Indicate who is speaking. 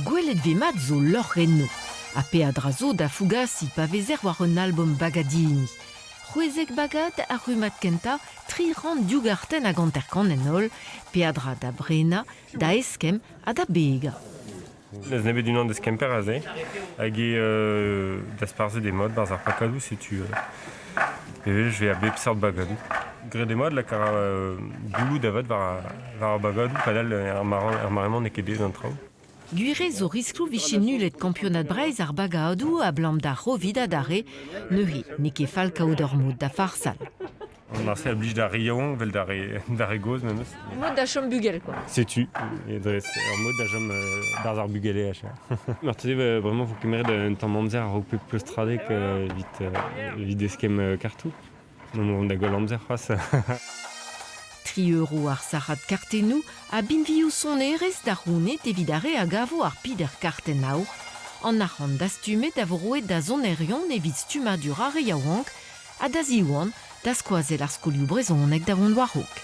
Speaker 1: Gwelet vemat zo lorrenno. A peadra zo da fugasi pa vezer war un album bagadini. C'hwezek bagad a rumat kenta 3 ran diougarten a ganterkan enol, peadra da brena, da eskem a da bega.
Speaker 2: Les nebet unan de skemper a ze, hag da sparze des mod barz ar pakadou setu. Je vais à bepsart bagadou. Gre des mod la kara boulou d'avad var ar bagadou, padal ar marement nekede d'an traoù.
Speaker 1: Guire zo risklou vichinulet kampionat Breizh ar bagaadou a blam da rovida dare, neuhi neke falkaout ur mod da farsal.
Speaker 2: On a fait oblige d'arrion, vel d'arrigoz même.
Speaker 1: Mod da chom bugel, quoi.
Speaker 2: C'est-tu. Et un mot d'ajam barz ar bugele a cha. Martede vraiment faut kemer d'un temps mamzer ar peu plustradek vite eskem kartou. Non da gol amzer c'hoaz.
Speaker 1: 3 euro ar sarat kartenou a binvioù sonerez da rounet evidare a gavo ar pider karten aour an arran da stumet da voroet da zonerion evit stumadur ar yaouank a da ziouan da skoazel ar skolioù brezhonek da vont war-raok.